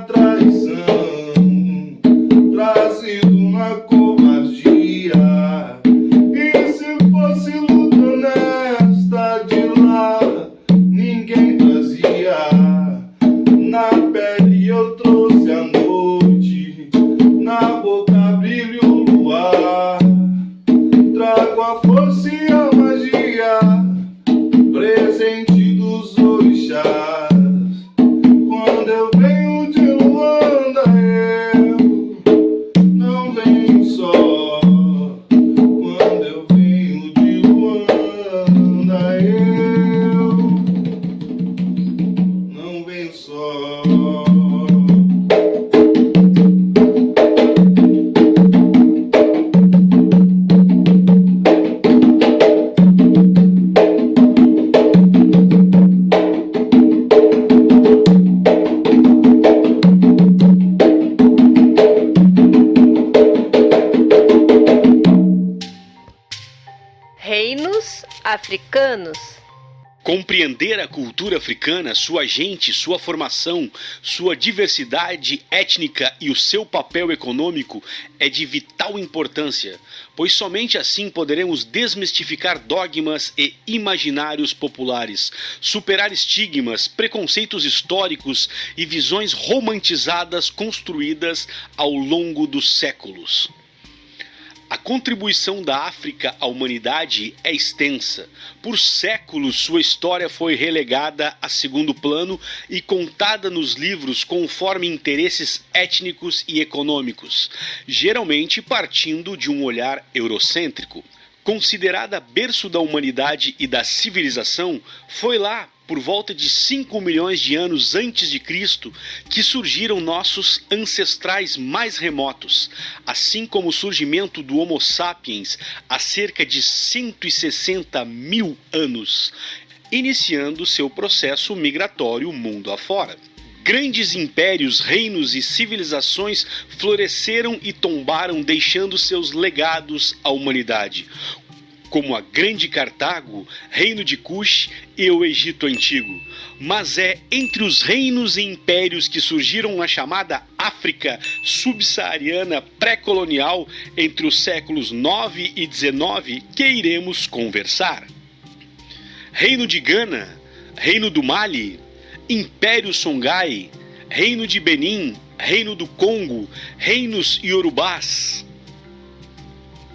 traição, trazido na covardia. E se fosse luta honesta de lá, ninguém trazia. Na pele eu trouxe a noite, na boca brilha o luar. Trago a força e a magia, presente dos orixás. Quando eu venho de Luanda, eu não venho só. Quando eu venho de Luanda, eu não venho só. Reinos africanos. Compreender a cultura africana, sua gente, sua formação, sua diversidade étnica e o seu papel econômico é de vital importância, pois somente assim poderemos desmistificar dogmas e imaginários populares, superar estigmas, preconceitos históricos e visões romantizadas construídas ao longo dos séculos. A contribuição da África à humanidade é extensa. Por séculos, sua história foi relegada a segundo plano e contada nos livros conforme interesses étnicos e econômicos, geralmente partindo de um olhar eurocêntrico. Considerada berço da humanidade e da civilização, foi lá, por volta de 5 milhões de anos antes de Cristo, que surgiram nossos ancestrais mais remotos, assim como o surgimento do Homo sapiens há cerca de 160 mil anos, iniciando seu processo migratório mundo afora. Grandes impérios, reinos e civilizações floresceram e tombaram, deixando seus legados à humanidade, como a Grande Cartago, Reino de Kush e o Egito Antigo. Mas é entre os reinos e impérios que surgiram na chamada África subsaariana pré-colonial entre os séculos 9 e 19 que iremos conversar. Reino de Gana, Reino do Mali, Império Songhai, Reino de Benin, Reino do Congo, Reinos Iorubás.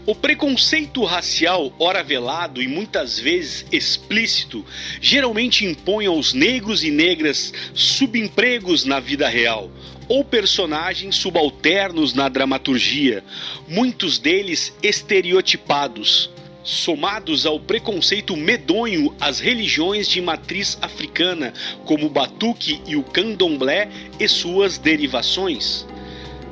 O preconceito racial, ora velado e muitas vezes explícito, geralmente impõe aos negros e negras subempregos na vida real, ou personagens subalternos na dramaturgia, muitos deles estereotipados. Somados ao preconceito medonho às religiões de matriz africana, como o Batuque e o Candomblé e suas derivações,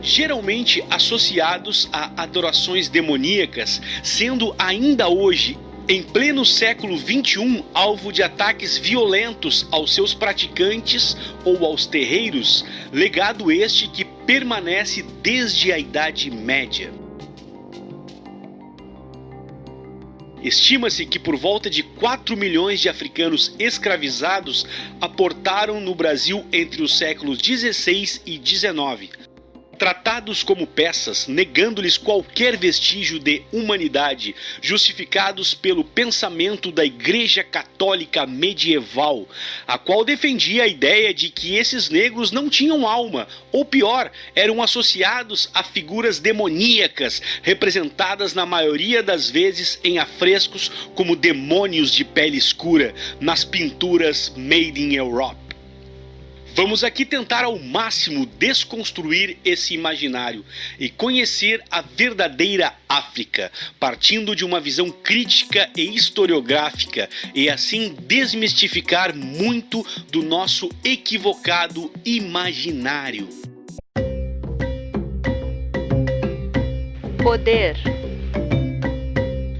geralmente associados a adorações demoníacas, sendo ainda hoje, em pleno século XXI, alvo de ataques violentos aos seus praticantes ou aos terreiros, legado este que permanece desde a Idade Média. Estima-se que por volta de 4 milhões de africanos escravizados aportaram no Brasil entre os séculos XVI e XIX. Tratados como peças, negando-lhes qualquer vestígio de humanidade, justificados pelo pensamento da Igreja Católica medieval, a qual defendia a ideia de que esses negros não tinham alma, ou pior, eram associados a figuras demoníacas, representadas na maioria das vezes em afrescos como demônios de pele escura, nas pinturas Made in Europe. Vamos aqui tentar ao máximo desconstruir esse imaginário e conhecer a verdadeira África, partindo de uma visão crítica e historiográfica, e assim desmistificar muito do nosso equivocado imaginário. Poder.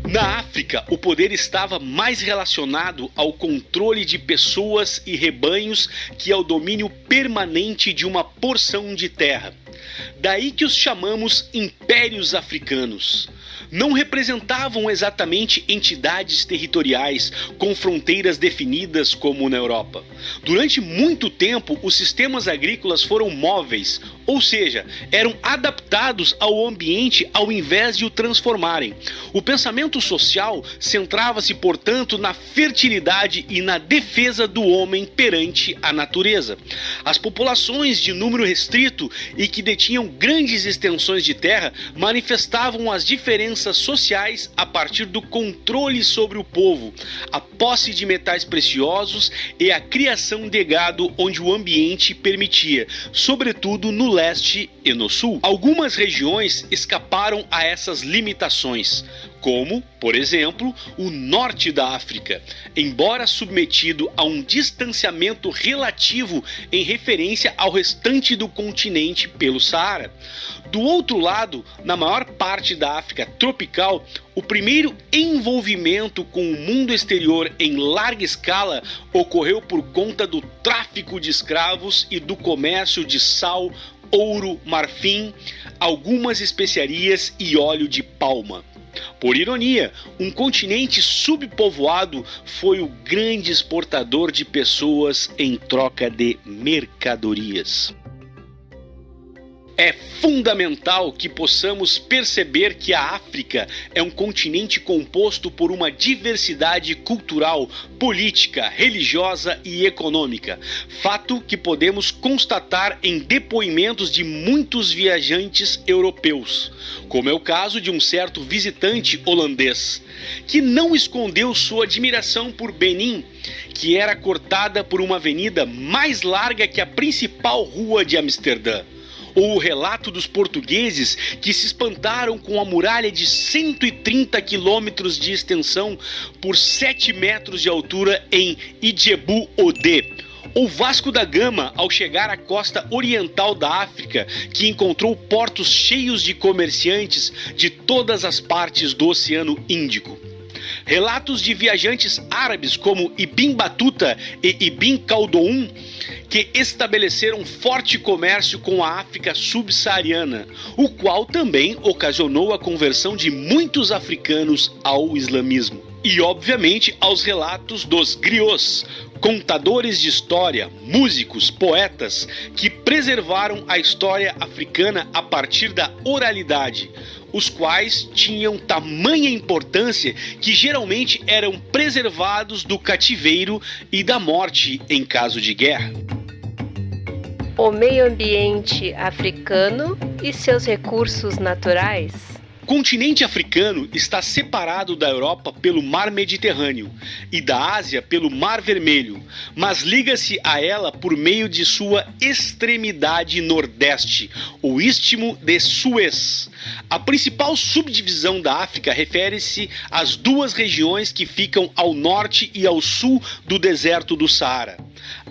Na África, o poder estava mais relacionado ao controle de pessoas e rebanhos que ao domínio permanente de uma porção de terra. Daí que os chamamos impérios africanos. não representavam exatamente entidades territoriais com fronteiras definidas como na Europa. Durante muito tempo, os sistemas agrícolas foram móveis, ou seja, eram adaptados ao ambiente ao invés de o transformarem. O pensamento social centrava-se, portanto, na fertilidade e na defesa do homem perante a natureza. As populações de número restrito e que detinham grandes extensões de terra manifestavam as diferenças sociais a partir do controle sobre o povo, a posse de metais preciosos e a criação de gado onde o ambiente permitia, sobretudo no leste e no sul. Algumas regiões escaparam a essas limitações, como, por exemplo, o norte da África, embora submetido a um distanciamento relativo em referência ao restante do continente pelo Saara. Do outro lado, na maior parte da África tropical, o primeiro envolvimento com o mundo exterior em larga escala ocorreu por conta do tráfico de escravos e do comércio de sal, ouro, marfim, algumas especiarias e óleo de palma. Por ironia, um continente subpovoado foi o grande exportador de pessoas em troca de mercadorias. É fundamental que possamos perceber que a África é um continente composto por uma diversidade cultural, política, religiosa e econômica, fato que podemos constatar em depoimentos de muitos viajantes europeus, como é o caso de um certo visitante holandês, que não escondeu sua admiração por Benin, que era cortada por uma avenida mais larga que a principal rua de Amsterdã. Ou o relato dos portugueses que se espantaram com a muralha de 130 quilômetros de extensão por 7 metros de altura em Ijebu-Odê. Ou Vasco da Gama ao chegar à costa oriental da África, que encontrou portos cheios de comerciantes de todas as partes do Oceano Índico. Relatos de viajantes árabes como Ibn Batuta e Ibn Khaldoun, que estabeleceram forte comércio com a África subsaariana, o qual também ocasionou a conversão de muitos africanos ao islamismo. E, obviamente, aos relatos dos griots, contadores de história, músicos, poetas, que preservaram a história africana a partir da oralidade, os quais tinham tamanha importância que geralmente eram preservados do cativeiro e da morte em caso de guerra. O meio ambiente africano e seus recursos naturais. O continente africano está separado da Europa pelo Mar Mediterrâneo e da Ásia pelo Mar Vermelho, mas liga-se a ela por meio de sua extremidade nordeste, o Istmo de Suez. A principal subdivisão da África refere-se às duas regiões que ficam ao norte e ao sul do deserto do Saara: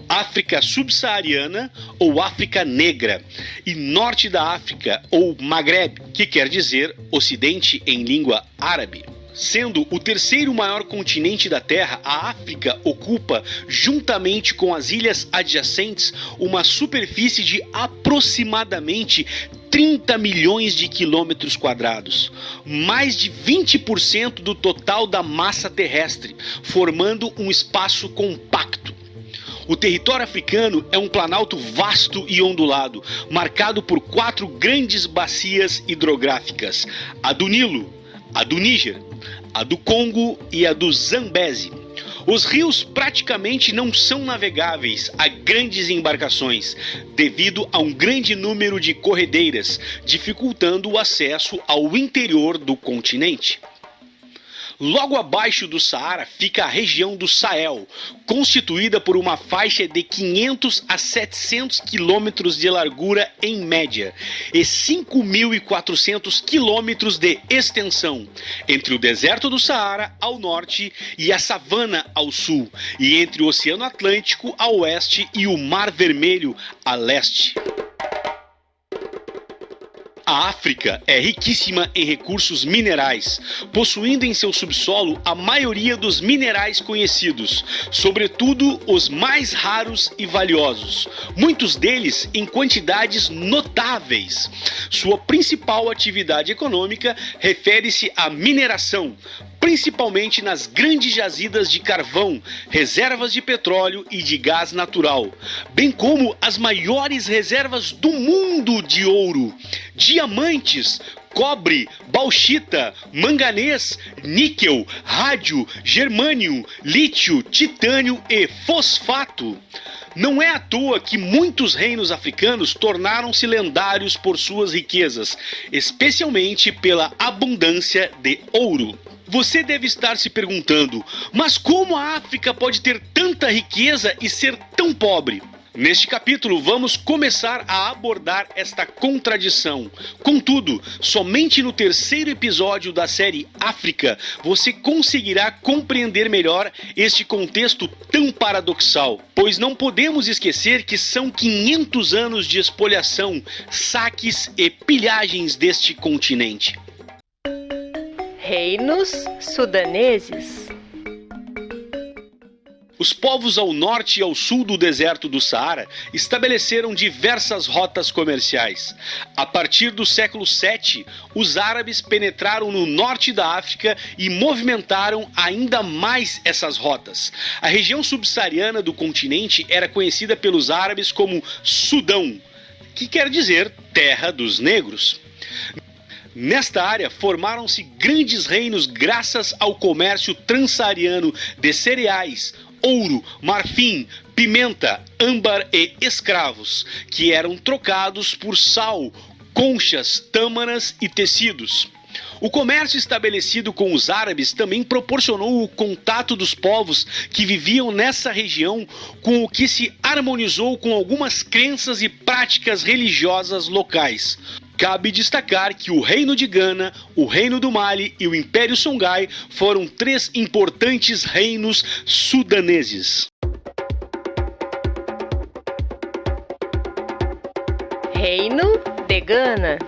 África subsaariana ou África negra, e norte da África ou Maghreb, que quer dizer ocidente em língua árabe. Sendo o terceiro maior continente da Terra, a África ocupa, juntamente com as ilhas adjacentes, uma superfície de aproximadamente 30 milhões de quilômetros quadrados, mais de 20% do total da massa terrestre, formando um espaço compacto. O território africano é um planalto vasto e ondulado, marcado por 4 grandes bacias hidrográficas: a do Nilo, a do Níger, a do Congo e a do Zambeze. Os rios praticamente não são navegáveis a grandes embarcações, devido a um grande número de corredeiras, dificultando o acesso ao interior do continente. Logo abaixo do Saara fica a região do Sahel, constituída por uma faixa de 500 a 700 quilômetros de largura em média e 5.400 quilômetros de extensão, entre o deserto do Saara ao norte e a savana ao sul, e entre o Oceano Atlântico a oeste e o Mar Vermelho a leste. A África é riquíssima em recursos minerais, possuindo em seu subsolo a maioria dos minerais conhecidos, sobretudo os mais raros e valiosos, muitos deles em quantidades notáveis. Sua principal atividade econômica refere-se à mineração, principalmente nas grandes jazidas de carvão, reservas de petróleo e de gás natural, bem como as maiores reservas do mundo de ouro, diamantes, cobre, bauxita, manganês, níquel, rádio, germânio, lítio, titânio e fosfato. Não é à toa que muitos reinos africanos tornaram-se lendários por suas riquezas, especialmente pela abundância de ouro. Você deve estar se perguntando, mas como a África pode ter tanta riqueza e ser tão pobre? Neste capítulo vamos começar a abordar esta contradição. Contudo, somente no terceiro episódio da série África você conseguirá compreender melhor este contexto tão paradoxal, pois não podemos esquecer que são 500 anos de espoliação, saques e pilhagens deste continente. Reinos sudaneses. Os povos ao norte e ao sul do deserto do Saara estabeleceram diversas rotas comerciais. A partir do século VII, os árabes penetraram no norte da África e movimentaram ainda mais essas rotas. A região subsaariana do continente era conhecida pelos árabes como Sudão, que quer dizer Terra dos Negros. Nesta área formaram-se grandes reinos graças ao comércio transsaariano de cereais, ouro, marfim, pimenta, âmbar e escravos, que eram trocados por sal, conchas, tâmaras e tecidos. O comércio estabelecido com os árabes também proporcionou o contato dos povos que viviam nessa região com o que se harmonizou com algumas crenças e práticas religiosas locais. Cabe destacar que o Reino de Gana, o Reino do Mali e o Império Songhai foram 3 importantes reinos sudaneses. Reino de Gana.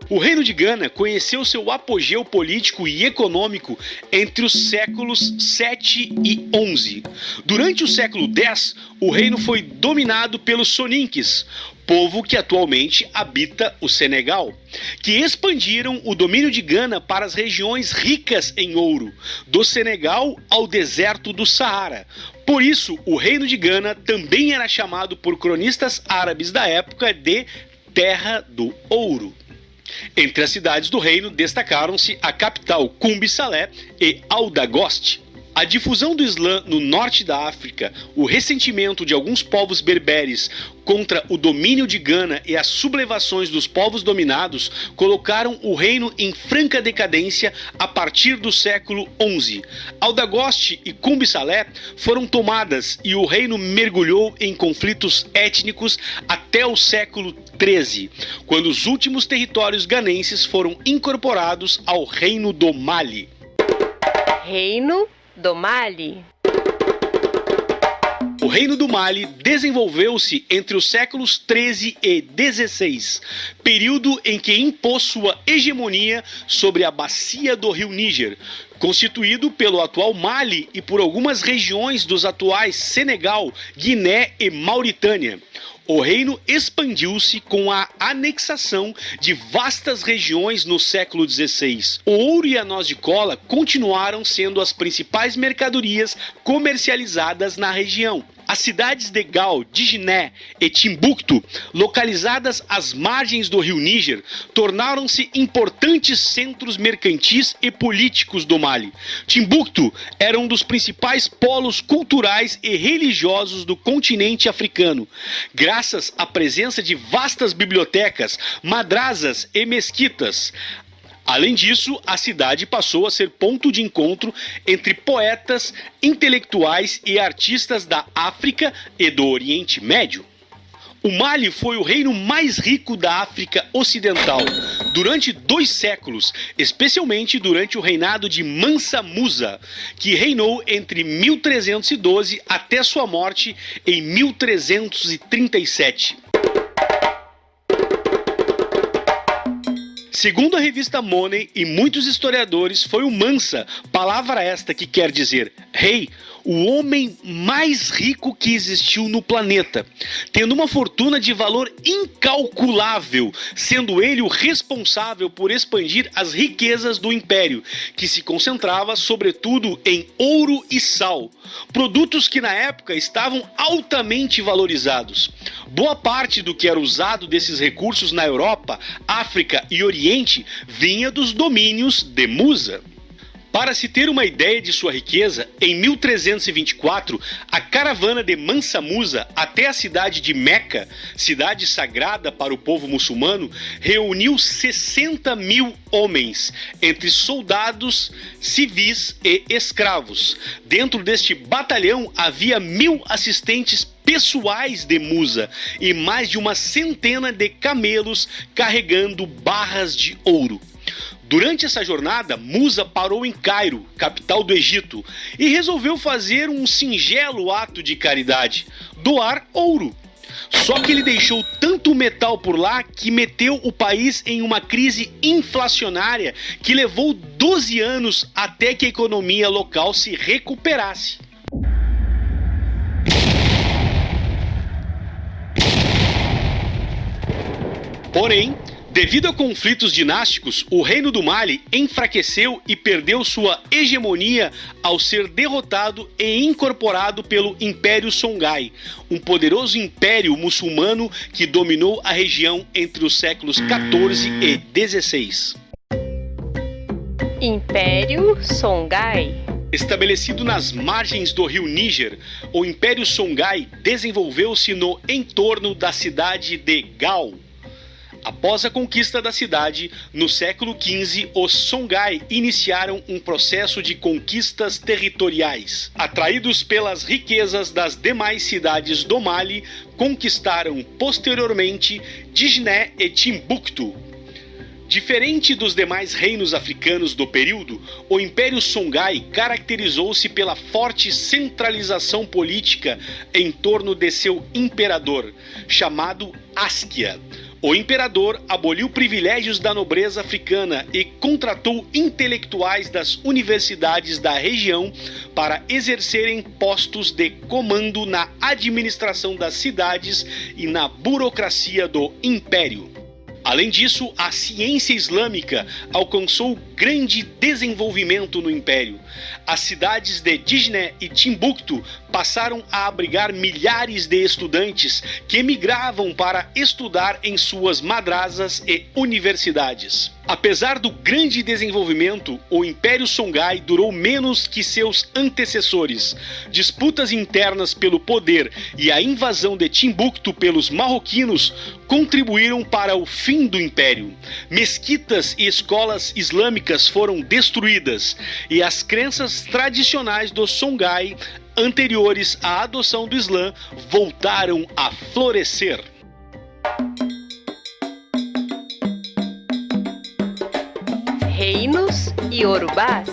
O Reino de Gana conheceu seu apogeu político e econômico entre os séculos 7 e 11. Durante o século 10, o reino foi dominado pelos Soninques, povo que atualmente habita o Senegal, que expandiram o domínio de Gana para as regiões ricas em ouro, do Senegal ao deserto do Saara. Por isso, o Reino de Gana também era chamado por cronistas árabes da época de Terra do Ouro. Entre as cidades do reino destacaram-se a capital Cumbi Salé e Aldagoste. A difusão do Islã no norte da África, o ressentimento de alguns povos berberes contra o domínio de Gana e as sublevações dos povos dominados colocaram o reino em franca decadência a partir do século XI. Aldagoste e Cumbi Salé foram tomadas e o reino mergulhou em conflitos étnicos até o século XIII, quando os últimos territórios ganenses foram incorporados ao Reino do Mali. Reino do Mali. O Reino do Mali desenvolveu-se entre os séculos 13 e 16, período em que impôs sua hegemonia sobre a bacia do rio Níger, constituído pelo atual Mali e por algumas regiões dos atuais Senegal, Guiné e Mauritânia. O reino expandiu-se com a anexação de vastas regiões no século XVI. O ouro e a noz de cola continuaram sendo as principais mercadorias comercializadas na região. As cidades de Gao, Djiné e Timbuktu, localizadas às margens do rio Níger, tornaram-se importantes centros mercantis e políticos do Mali. Timbuktu era um dos principais polos culturais e religiosos do continente africano, graças à presença de vastas bibliotecas, madrasas e mesquitas. Além disso, a cidade passou a ser ponto de encontro entre poetas, intelectuais e artistas da África e do Oriente Médio. O Mali foi o reino mais rico da África Ocidental durante 2 séculos, especialmente durante o reinado de Mansa Musa, que reinou entre 1312 até sua morte em 1337. Segundo a revista Money e muitos historiadores, foi o Mansa, palavra esta que quer dizer rei, o homem mais rico que existiu no planeta, tendo uma fortuna de valor incalculável, sendo ele o responsável por expandir as riquezas do império, que se concentrava sobretudo em ouro e sal, produtos que na época estavam altamente valorizados. Boa parte do que era usado desses recursos na Europa, África e Oriente vinha dos domínios de Musa. Para se ter uma ideia de sua riqueza, em 1324, a caravana de Mansa Musa até a cidade de Meca, cidade sagrada para o povo muçulmano, reuniu 60 mil homens, entre soldados, civis e escravos. Dentro deste batalhão havia 1000 assistentes pessoais de Musa e mais de uma centena de camelos carregando barras de ouro. Durante essa jornada, Musa parou em Cairo, capital do Egito, e resolveu fazer um singelo ato de caridade: doar ouro. Só que ele deixou tanto metal por lá que meteu o país em uma crise inflacionária que levou 12 anos até que a economia local se recuperasse. Porém, devido a conflitos dinásticos, o Reino do Mali enfraqueceu e perdeu sua hegemonia ao ser derrotado e incorporado pelo Império Songhai, um poderoso império muçulmano que dominou a região entre os séculos XIV e XVI. Império Songhai. Estabelecido nas margens do rio Níger, o Império Songhai desenvolveu-se no entorno da cidade de Gao. Após a conquista da cidade, no século XV, os Songhai iniciaram um processo de conquistas territoriais. Atraídos pelas riquezas das demais cidades do Mali, conquistaram posteriormente Djiné e Timbuktu. Diferente dos demais reinos africanos do período, o Império Songhai caracterizou-se pela forte centralização política em torno de seu imperador, chamado Askia. O imperador aboliu privilégios da nobreza africana e contratou intelectuais das universidades da região para exercerem postos de comando na administração das cidades e na burocracia do império. Além disso, a ciência islâmica alcançou grande desenvolvimento no império. As cidades de Djiné e Timbuktu passaram a abrigar milhares de estudantes que emigravam para estudar em suas madrasas e universidades. Apesar do grande desenvolvimento, o Império Songhai durou menos que seus antecessores. Disputas internas pelo poder e a invasão de Timbuktu pelos marroquinos contribuíram para o fim do império. Mesquitas e escolas islâmicas foram destruídas e as crenças tradicionais dos Songhai, anteriores à adoção do Islã, voltaram a florescer. Reinos iorubás.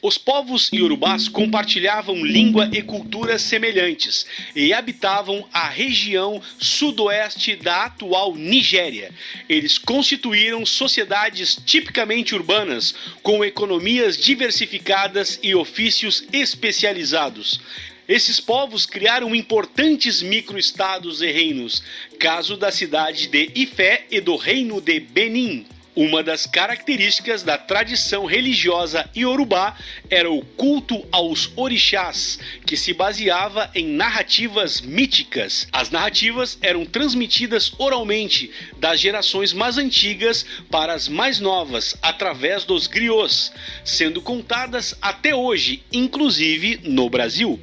Os povos iorubás compartilhavam língua e culturas semelhantes e habitavam a região sudoeste da atual Nigéria. Eles constituíram sociedades tipicamente urbanas, com economias diversificadas e ofícios especializados. Esses povos criaram importantes microestados e reinos, caso da cidade de Ifé e do reino de Benin. Uma das características da tradição religiosa iorubá era o culto aos orixás, que se baseava em narrativas míticas. As narrativas eram transmitidas oralmente das gerações mais antigas para as mais novas, através dos griots, sendo contadas até hoje, inclusive no Brasil.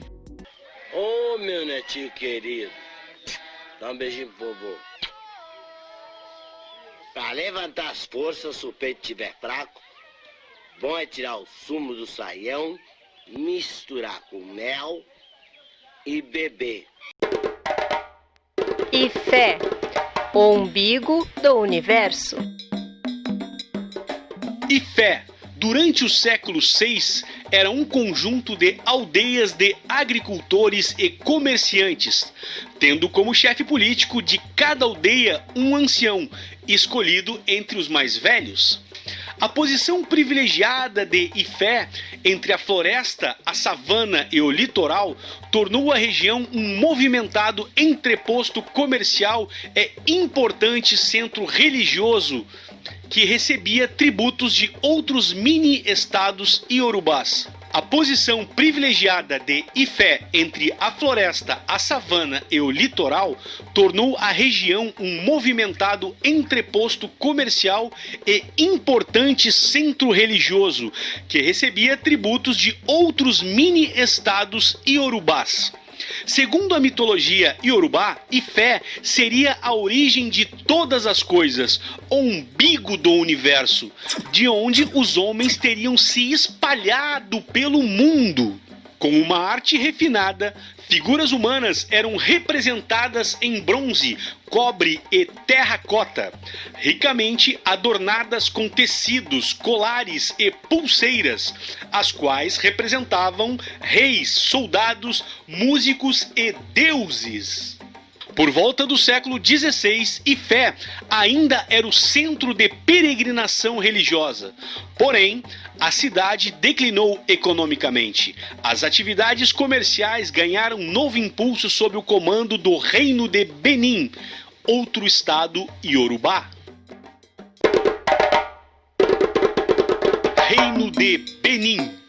Ô, meu netinho querido, dá um beijinho pro vovô. Para levantar as forças, se o peito estiver fraco, bom é tirar o sumo do saião, misturar com mel e beber. Ifé, o umbigo do universo. Ifé, Durante o século VI, era um conjunto de aldeias de agricultores e comerciantes, tendo como chefe político de cada aldeia um ancião, escolhido entre os mais velhos. A posição privilegiada de Ifé entre a floresta, a savana e o litoral tornou a região um movimentado entreposto comercial e importante centro religioso que recebia tributos de outros mini-estados iorubás. A posição privilegiada de Ifé entre a floresta, a savana e o litoral tornou a região um movimentado entreposto comercial e importante centro religioso, que recebia tributos de outros mini-estados iorubás. Segundo a mitologia iorubá, Ifé seria a origem de todas as coisas, o umbigo do universo, de onde os homens teriam se espalhado pelo mundo. Com uma arte refinada, figuras humanas eram representadas em bronze, cobre e terracota, ricamente adornadas com tecidos, colares e pulseiras, as quais representavam reis, soldados, músicos e deuses. Por volta do século XVI, Ifé ainda era o centro de peregrinação religiosa. Porém, a cidade declinou economicamente. As atividades comerciais ganharam novo impulso sob o comando do Reino de Benin, outro estado iorubá. Reino de Benin.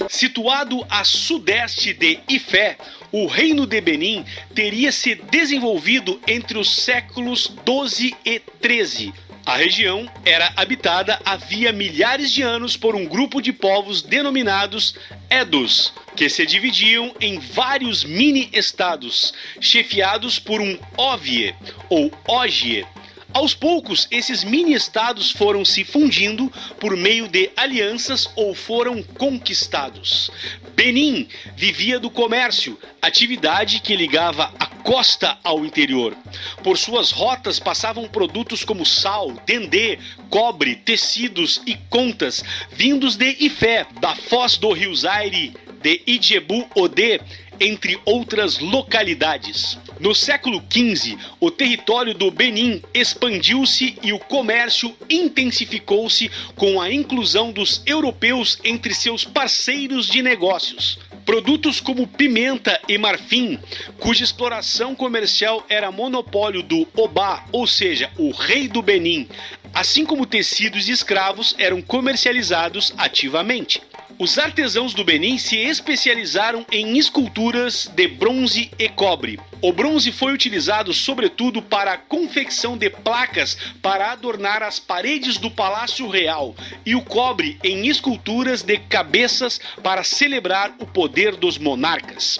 Situado a sudeste de Ifé, o Reino de Benin teria se desenvolvido entre os séculos XII e XIII. A região era habitada havia milhares de anos por um grupo de povos denominados Edos, que se dividiam em vários mini-estados, chefiados por um Ovie ou Ogie. Aos poucos, esses mini-estados foram se fundindo por meio de alianças ou foram conquistados. Benin vivia do comércio, atividade que ligava a costa ao interior. Por suas rotas passavam produtos como sal, dendê, cobre, tecidos e contas, vindos de Ifé, da foz do rio Zaire, de Ijebu-Odê, entre outras localidades. No século XV, o território do Benin expandiu-se e o comércio intensificou-se com a inclusão dos europeus entre seus parceiros de negócios. Produtos como pimenta e marfim, cuja exploração comercial era monopólio do Obá, ou seja, o rei do Benin, assim como tecidos e escravos eram comercializados ativamente. Os artesãos do Benin se especializaram em esculturas de bronze e cobre. O bronze foi utilizado sobretudo para a confecção de placas para adornar as paredes do Palácio Real e o cobre em esculturas de cabeças para celebrar o poder dos monarcas.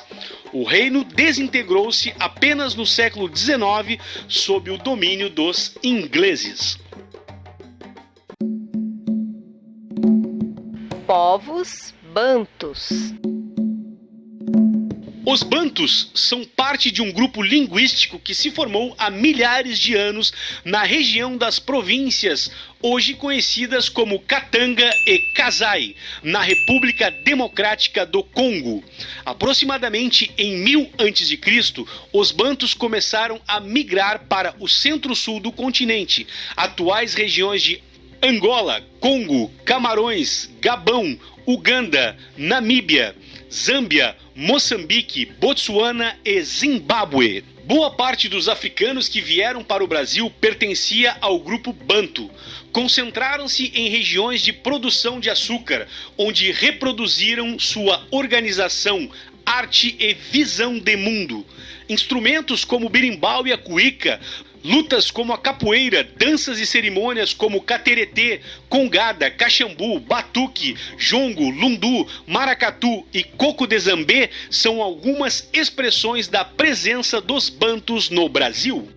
O reino desintegrou-se apenas no século XIX sob o domínio dos ingleses. Povos bantus. Os bantus são parte de um grupo linguístico que se formou há milhares de anos na região das províncias, hoje conhecidas como Katanga e Kasai, na República Democrática do Congo. Aproximadamente em 1000 a.C., os bantus começaram a migrar para o centro-sul do continente, atuais regiões de Angola, Congo, Camarões, Gabão, Uganda, Namíbia, Zâmbia, Moçambique, Botsuana e Zimbábue. Boa parte dos africanos que vieram para o Brasil pertencia ao grupo Bantu. Concentraram-se em regiões de produção de açúcar, onde reproduziram sua organização, arte e visão de mundo. Instrumentos como o berimbau e a cuíca, lutas como a capoeira, danças e cerimônias como cateretê, congada, caxambu, batuque, jongo, lundu, maracatu e coco de zambê são algumas expressões da presença dos bantus no Brasil.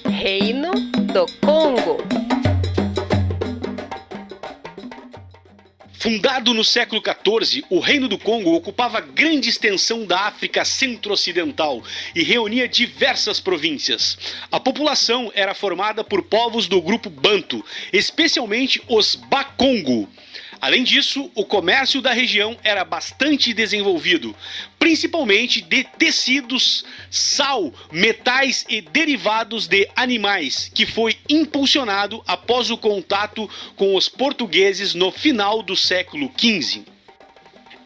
Reino do Congo. Fundado no século XIV, o Reino do Congo ocupava grande extensão da África centro-ocidental e reunia diversas províncias. A população era formada por povos do grupo Banto, especialmente os Bakongo. Além disso, o comércio da região era bastante desenvolvido, principalmente de tecidos, sal, metais e derivados de animais, que foi impulsionado após o contato com os portugueses no final do século XV.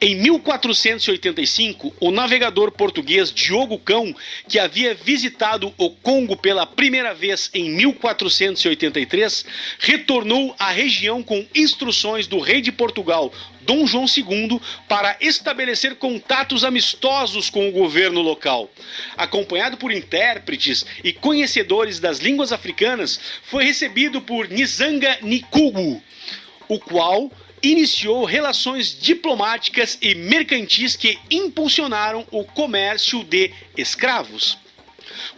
Em 1485, o navegador português Diogo Cão, que havia visitado o Congo pela primeira vez em 1483, retornou à região com instruções do rei de Portugal, Dom João II, para estabelecer contatos amistosos com o governo local. Acompanhado por intérpretes e conhecedores das línguas africanas, foi recebido por Nzanga Nkugu, o qual iniciou relações diplomáticas e mercantis que impulsionaram o comércio de escravos.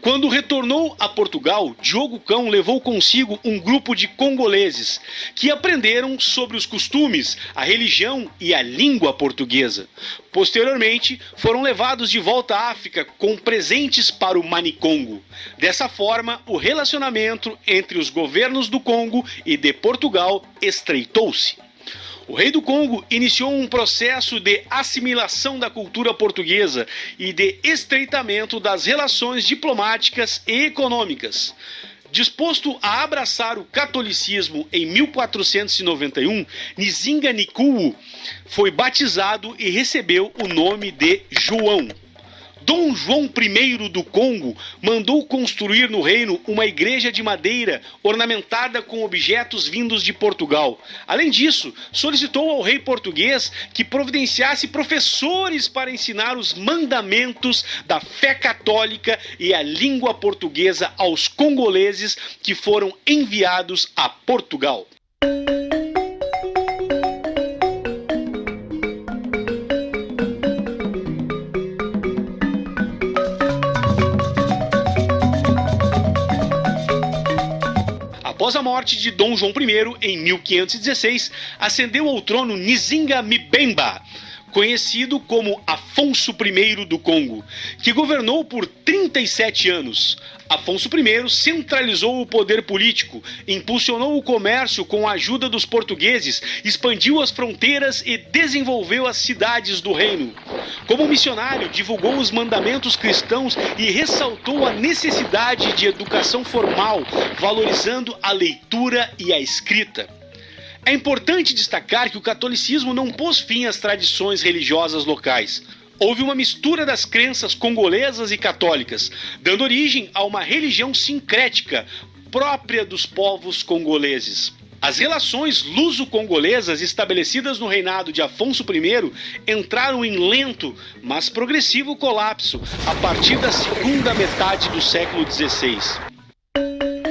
Quando retornou a Portugal, Diogo Cão levou consigo um grupo de congoleses que aprenderam sobre os costumes, a religião e a língua portuguesa. Posteriormente, foram levados de volta à África com presentes para o Manicongo. Dessa forma, o relacionamento entre os governos do Congo e de Portugal estreitou-se. O rei do Congo iniciou um processo de assimilação da cultura portuguesa e de estreitamento das relações diplomáticas e econômicas. Disposto a abraçar o catolicismo em 1491, Nzinga Nkugu foi batizado e recebeu o nome de João. Dom João I do Congo mandou construir no reino uma igreja de madeira ornamentada com objetos vindos de Portugal. Além disso, solicitou ao rei português que providenciasse professores para ensinar os mandamentos da fé católica e a língua portuguesa aos congoleses que foram enviados a Portugal. Após a morte de Dom João I, em 1516, ascendeu ao trono Nzinga Mibemba, conhecido como Afonso I do Congo, que governou por 37 anos. Afonso I centralizou o poder político, impulsionou o comércio com a ajuda dos portugueses, expandiu as fronteiras e desenvolveu as cidades do reino. Como missionário, divulgou os mandamentos cristãos e ressaltou a necessidade de educação formal, valorizando a leitura e a escrita. É importante destacar que o catolicismo não pôs fim às tradições religiosas locais. Houve uma mistura das crenças congolesas e católicas, dando origem a uma religião sincrética própria dos povos congoleses. As relações luso-congolesas estabelecidas no reinado de Afonso I entraram em lento, mas progressivo colapso a partir da segunda metade do século XVI.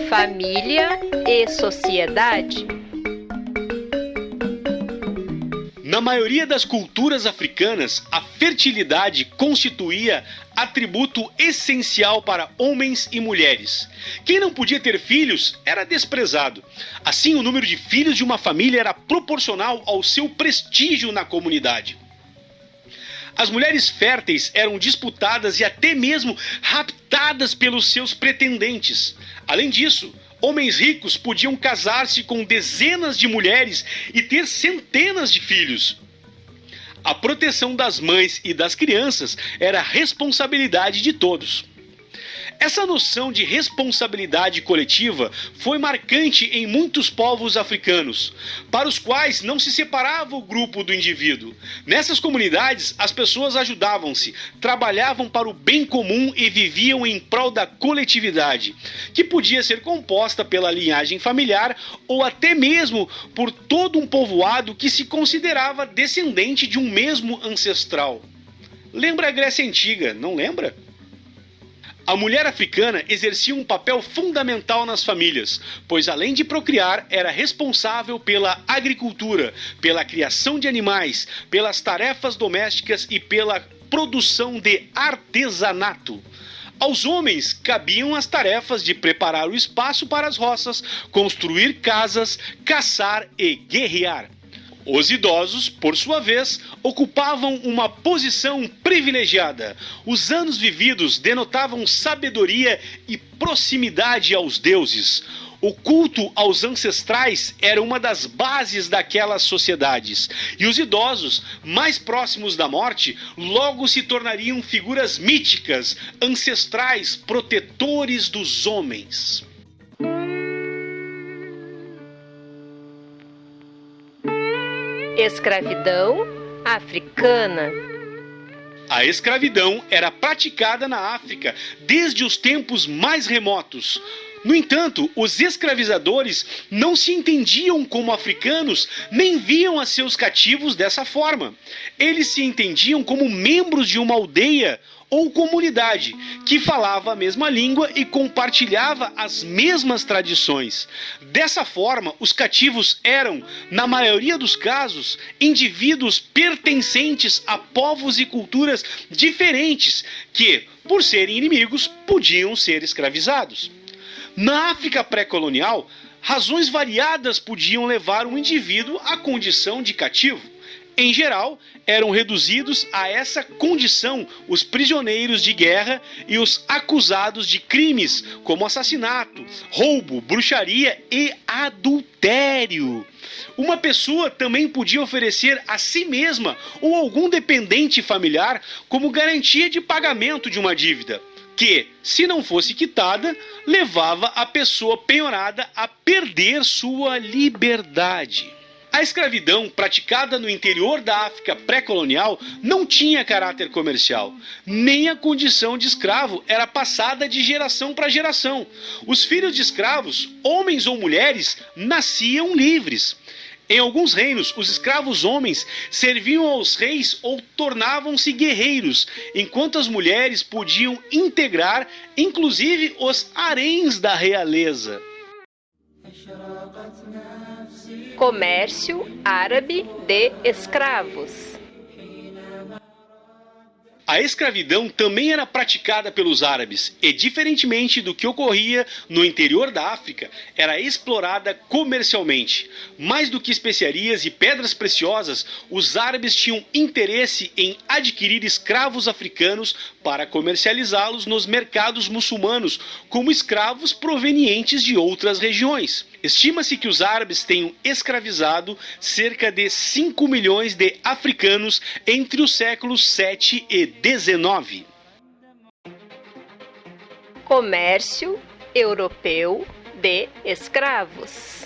Família e sociedade. Na maioria das culturas africanas, a fertilidade constituía atributo essencial para homens e mulheres. Quem não podia ter filhos era desprezado. Assim, o número de filhos de uma família era proporcional ao seu prestígio na comunidade. As mulheres férteis eram disputadas e até mesmo raptadas pelos seus pretendentes. Além disso, homens ricos podiam casar-se com dezenas de mulheres e ter centenas de filhos. A proteção das mães e das crianças era responsabilidade de todos. Essa noção de responsabilidade coletiva foi marcante em muitos povos africanos, para os quais não se separava o grupo do indivíduo. Nessas comunidades, as pessoas ajudavam-se, trabalhavam para o bem comum e viviam em prol da coletividade, que podia ser composta pela linhagem familiar ou até mesmo por todo um povoado que se considerava descendente de um mesmo ancestral. Lembra a Grécia Antiga, não lembra? A mulher africana exercia um papel fundamental nas famílias, pois além de procriar, era responsável pela agricultura, pela criação de animais, pelas tarefas domésticas e pela produção de artesanato. Aos homens cabiam as tarefas de preparar o espaço para as roças, construir casas, caçar e guerrear. Os idosos, por sua vez, ocupavam uma posição privilegiada. Os anos vividos denotavam sabedoria e proximidade aos deuses. O culto aos ancestrais era uma das bases daquelas sociedades, e os idosos, mais próximos da morte, logo se tornariam figuras míticas, ancestrais, protetores dos homens. Escravidão africana. A escravidão era praticada na África desde os tempos mais remotos. No entanto, os escravizadores não se entendiam como africanos, nem viam a seus cativos dessa forma. Eles se entendiam como membros de uma aldeia ou comunidade que falava a mesma língua e compartilhava as mesmas tradições. Dessa forma, os cativos eram, na maioria dos casos, indivíduos pertencentes a povos e culturas diferentes que, por serem inimigos, podiam ser escravizados. Na África pré-colonial, razões variadas podiam levar um indivíduo à condição de cativo. Em geral, eram reduzidos a essa condição os prisioneiros de guerra e os acusados de crimes como assassinato, roubo, bruxaria e adultério. Uma pessoa também podia oferecer a si mesma ou algum dependente familiar como garantia de pagamento de uma dívida, que, se não fosse quitada, levava a pessoa penhorada a perder sua liberdade. A escravidão praticada no interior da África pré-colonial não tinha caráter comercial. Nem a condição de escravo era passada de geração para geração. Os filhos de escravos, homens ou mulheres, nasciam livres. Em alguns reinos, os escravos homens serviam aos reis ou tornavam-se guerreiros, enquanto as mulheres podiam integrar, inclusive, os haréns da realeza. Comércio árabe de escravos. A escravidão também era praticada pelos árabes e, diferentemente do que ocorria no interior da África, era explorada comercialmente. Mais do que especiarias e pedras preciosas, os árabes tinham interesse em adquirir escravos africanos para comercializá-los nos mercados muçulmanos como escravos provenientes de outras regiões. Estima-se que os árabes tenham escravizado cerca de 5 milhões de africanos entre os séculos 7 e 19. Comércio europeu de escravos.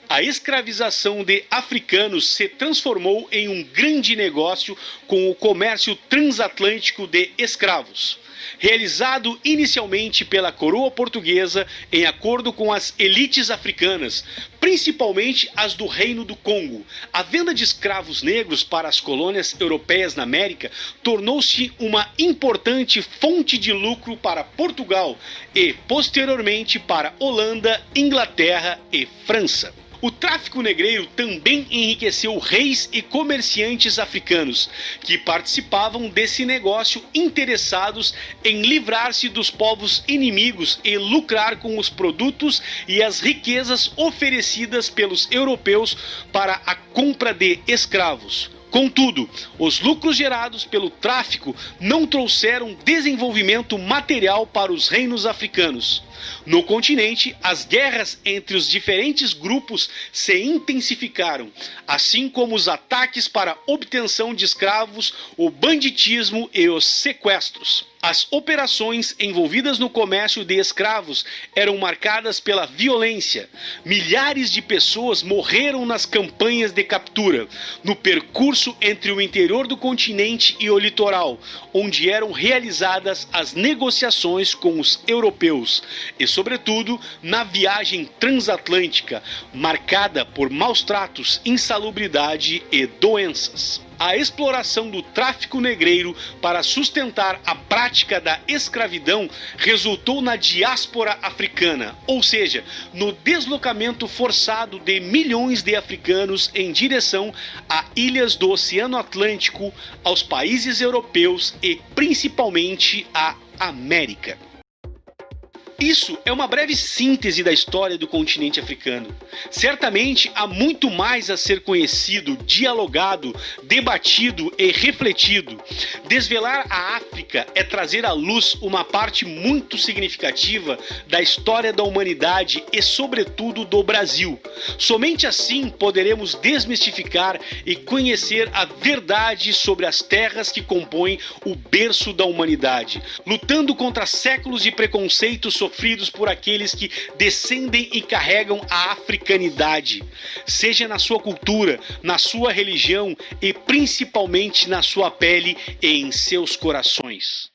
A escravização de africanos se transformou em um grande negócio com o comércio transatlântico de escravos. Realizado inicialmente pela coroa portuguesa em acordo com as elites africanas, principalmente as do Reino do Congo, a venda de escravos negros para as colônias europeias na América tornou-se uma importante fonte de lucro para Portugal e, posteriormente, para Holanda, Inglaterra e França. O tráfico negreiro também enriqueceu reis e comerciantes africanos, que participavam desse negócio interessados em livrar-se dos povos inimigos e lucrar com os produtos e as riquezas oferecidas pelos europeus para a compra de escravos. Contudo, os lucros gerados pelo tráfico não trouxeram desenvolvimento material para os reinos africanos. No continente, as guerras entre os diferentes grupos se intensificaram, assim como os ataques para obtenção de escravos, o banditismo e os sequestros. As operações envolvidas no comércio de escravos eram marcadas pela violência. Milhares de pessoas morreram nas campanhas de captura, no percurso entre o interior do continente e o litoral, onde eram realizadas as negociações com os europeus, e, sobretudo, na viagem transatlântica, marcada por maus tratos, insalubridade e doenças. A exploração do tráfico negreiro para sustentar a prática da escravidão resultou na diáspora africana, ou seja, no deslocamento forçado de milhões de africanos em direção a ilhas do Oceano Atlântico, aos países europeus e principalmente à América. Isso é uma breve síntese da história do continente africano. Certamente há muito mais a ser conhecido, dialogado, debatido e refletido. Desvelar a África é trazer à luz uma parte muito significativa da história da humanidade e, sobretudo, do Brasil. Somente assim poderemos desmistificar e conhecer a verdade sobre as terras que compõem o berço da humanidade, lutando contra séculos de preconceitos sofridos por aqueles que descendem e carregam a africanidade, seja na sua cultura, na sua religião e principalmente na sua pele e em seus corações.